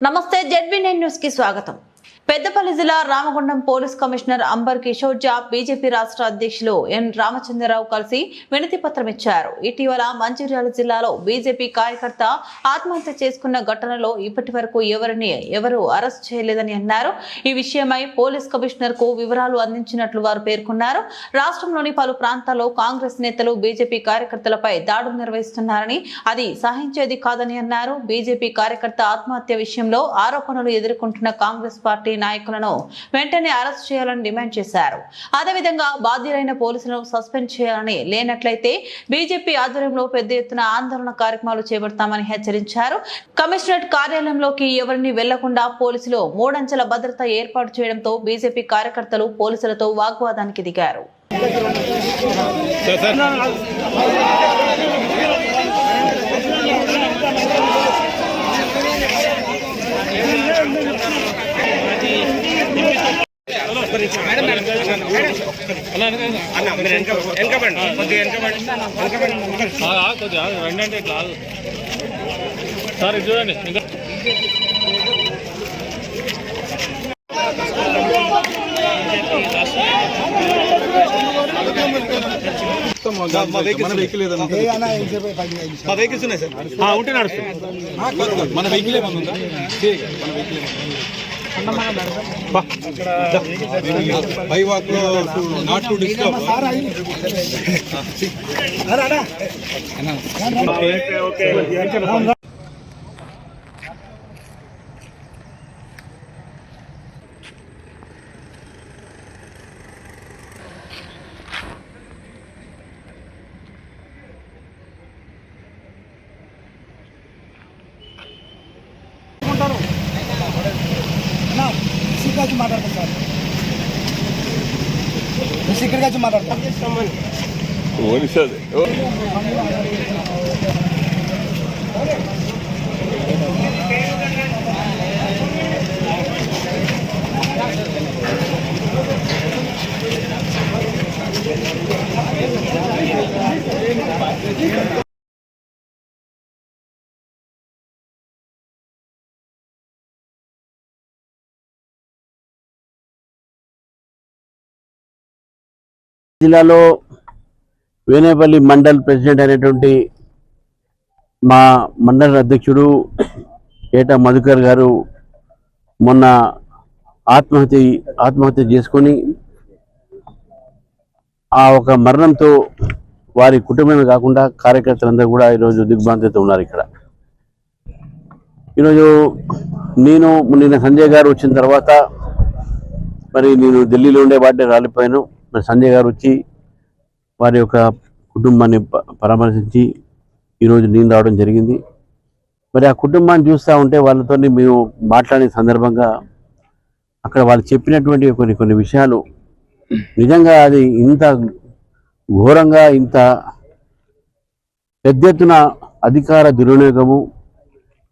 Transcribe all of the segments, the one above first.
నమస్తే ZB9 news కి స్వాగతం। పెద్దపల్లి జిల్లా Ramagundam police commissioner Ambar Kishore Jha BJP రాష్ట్ర అధ్యక్షులు ఎన్ రామచంద్రరావు కలిసి వినతి పత్రం ఇచ్చారు। ఇటీవల మంచిర్యాల జిల్లాలో బీజేపీ కార్యకర్త ఆత్మహత్య చేసుకున్న ఘటనలో ఇప్పటివరకు ఎవరు అరెస్ట్ చేయలేదని అన్నారు। ఈ విషయమై పోలీస్ కమిషనర్ కు వివరాలు అందించినట్లు వారు పేర్కొన్నారు। రాష్ట్రంలోని పలు ప్రాంతాల్లో కాంగ్రెస్ నేతలు బీజేపీ కార్యకర్తలపై దాడులు నిర్వహిస్తున్నారని అది సహించేది కాదని అన్నారు। బీజేపీ కార్యకర్త ఆత్మహత్య విషయంలో ఆరోపణలు ఎదుర్కొంటున్న కాంగ్రెస్ పార్టీ నాయకులను వెంటనే అరెస్ట్ చేయాలని డిమాండ్ చేశారు। అదేవిధంగా బాధ్యులైన పోలీసులను సస్పెండ్ చేయాలని లేనట్లయితే బీజేపీ ఆధ్వర్యంలో పెద్ద ఎత్తున ఆందోళన కార్యక్రమాలు చేపడతామని హెచ్చరించారు। కమిషనరేట్ కార్యాలయంలోకి ఎవరిని వెళ్లకుండా పోలీసులు మూడంచెల భద్రత ఏర్పాటు చేయడంతో బీజేపీ కార్యకర్తలు పోలీసులతో వాగ్వాదానికి దిగారు। సార్ చూడండి మన వెహికల్ ఉన్నాయి సార్ ఉంటే నడుస్తుంది మన వెహికల్ ఏమన్నా బై వాక్ లో నాట్ టు డిస్టర్బ్ మాట్లాడతాం సార్ ఇక్కడ వచ్చి మాట్లాడతాం జిల్లాలో వేనేపల్లి మండల్ ప్రెసిడెంట్ అయినటువంటి మా మండల అధ్యక్షుడు ఏటా మధుకర్ గారు మొన్న ఆత్మహత్య చేసుకొని ఆ ఒక మరణంతో వారి కుటుంబమే కాకుండా కార్యకర్తలందరూ కూడా ఈరోజు దిగ్భ్రాంతితో ఉన్నారు। ఈరోజు నిన్న సంజయ్ గారు వచ్చిన తర్వాత మరి నేను ఢిల్లీలో ఉండే వాటిని రాలిపోయాను। మరి సంజయ్ గారు వచ్చి వారి యొక్క కుటుంబాన్ని పరామర్శించి ఈరోజు నేను రావడం జరిగింది। మరి ఆ కుటుంబాన్ని చూస్తూ ఉంటే వాళ్ళతో మేము మాట్లాడిన సందర్భంగా అక్కడ వాళ్ళు చెప్పినటువంటి కొన్ని విషయాలు నిజంగా అది ఇంత ఘోరంగా ఇంత పెద్ద ఎత్తున అధికార దుర్వినియోగము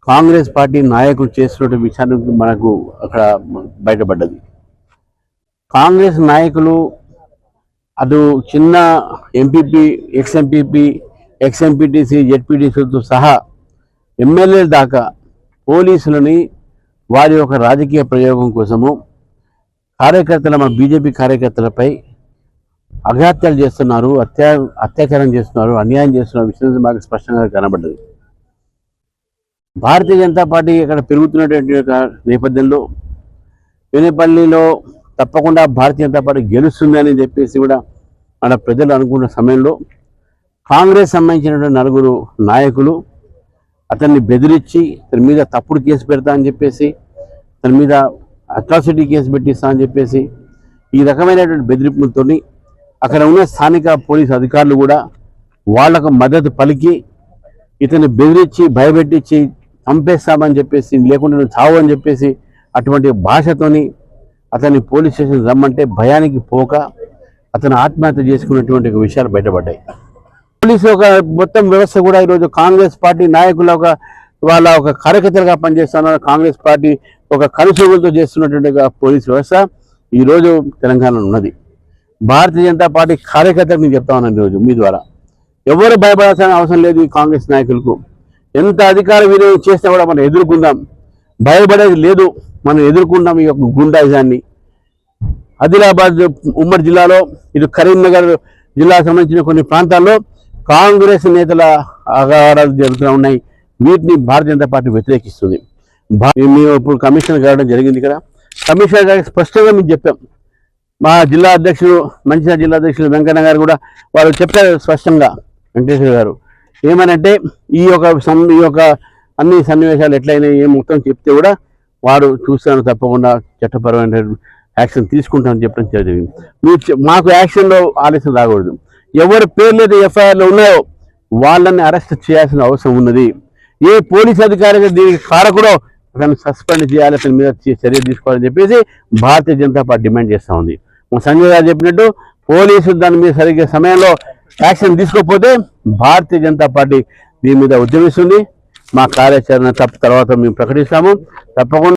కాంగ్రెస్ పార్టీ నాయకులు చేస్తున్న విషయాన్ని మనకు అక్కడ బయటపడ్డది। కాంగ్రెస్ నాయకులు అటు చిన్న ఎంపీపీ ఎక్స్ఎంపీపీ ఎక్స్ఎంపీటీసీ జెడ్పీటీసీలతో సహా ఎమ్మెల్యేల దాకా పోలీసులని వారి యొక్క రాజకీయ ప్రయోగం కోసము మన బీజేపీ కార్యకర్తలపై అఘాత్యాలు చేస్తున్నారు, అత్యాచారం చేస్తున్నారు, అన్యాయం చేస్తున్నారు విషయం మాకు స్పష్టంగా కనబడ్డది। భారతీయ జనతా పార్టీ ఇక్కడ పెరుగుతున్నటువంటి నేపథ్యంలో వేనేపల్లిలో తప్పకుండా భారతీయ జనతా పార్టీ గెలుస్తుందని చెప్పేసి కూడా మన ప్రజలు అనుకున్న సమయంలో కాంగ్రెస్ సంబంధించినటువంటి నలుగురు నాయకులు అతన్ని బెదిరించి తన మీద తప్పుడు కేసు పెడతా అని చెప్పేసి తన మీద అట్రాసిటీ కేసు పెట్టిస్తా అని చెప్పేసి ఈ రకమైనటువంటి బెదిరింపులతో అక్కడ ఉన్న స్థానిక పోలీసు అధికారులు కూడా వాళ్లకు మద్దతు పలికి ఇతన్ని బెదిరించి భయపెట్టించి చంపేస్తామని చెప్పేసి లేకుండా నువ్వు చావు అని చెప్పేసి అటువంటి భాషతోని అతన్ని పోలీస్ స్టేషన్ రమ్మంటే భయానికి పోక అతను ఆత్మహత్య చేసుకున్నటువంటి విషయాలు బయటపడ్డాయి। పోలీసు ఒక మొత్తం వ్యవస్థ కూడా ఈరోజు కాంగ్రెస్ పార్టీ నాయకుల వాళ్ళ ఒక కార్యకర్తలుగా పనిచేస్తున్నారు। కాంగ్రెస్ పార్టీ ఒక కనుసూగులతో చేస్తున్నటువంటి పోలీస్ వ్యవస్థ ఈరోజు తెలంగాణలో ఉన్నది। భారతీయ జనతా పార్టీ కార్యకర్తలకు నేను చెప్తా ఉన్నాను ఈరోజు మీ ద్వారా ఎవరు భయపడాల్సిన అవసరం లేదు। ఈ కాంగ్రెస్ నాయకులకు ఎంత అధికార వినియోగం చేసినా కూడా మనం ఎదుర్కొందాం। భయపడేది లేదు. మనం ఎదుర్కొన్నాం ఈ యొక్క గుండాయిజాన్ని. ఆదిలాబాద్ ఉమ్మడి జిల్లాలో, ఇటు కరీంనగర్ జిల్లాకు సంబంధించిన కొన్ని ప్రాంతాల్లో కాంగ్రెస్ నేతల అగాడాలు జరుగుతూ ఉన్నాయి. వీటిని భారతీయ జనతా పార్టీ వ్యతిరేకిస్తుంది. మేము ఇప్పుడు కమిషనర్ కావడం జరిగింది. ఇక్కడ కమిషనర్ గారికి స్పష్టంగా మేము చెప్పాం. మా జిల్లా అధ్యక్షుడు, మంచిర్యాల జిల్లా అధ్యక్షుడు వెంకన్న గారు కూడా వాళ్ళు చెప్పారు స్పష్టంగా. వెంకటేశ్వర గారు ఏమనంటే ఈ యొక్క అన్ని సన్నివేశాలు ఎట్లయినా ఏం మొత్తం చెప్తే కూడా వారు చూస్తాను, తప్పకుండా చట్టపరమైన యాక్షన్ తీసుకుంటామని చెప్పడం జరిగింది. మాకు యాక్షన్లో ఆలస్యం రాకూడదు. ఎవరి పేర్లు అయితే ఎఫ్ఐఆర్లో ఉన్నాయో వాళ్ళని అరెస్ట్ చేయాల్సిన అవసరం ఉన్నది. ఏ పోలీస్ అధికారిగా దీనికి కారకుడో అతను సస్పెండ్ చేయాలి, అతని మీద చర్య తీసుకోవాలని చెప్పేసి భారతీయ జనతా పార్టీ డిమాండ్ చేస్తూ ఉంది. సంజయ్ గారు చెప్పినట్టు పోలీసులు దాని మీద సరిగ్గా సమయంలో యాక్షన్ తీసుకోకపోతే భారతీయ జనతా పార్టీ దీని మీద ఉద్యమిస్తుంది. మా కార్యాచరణ తర్వాత మేము ప్రకటిస్తాము. తప్పకుండా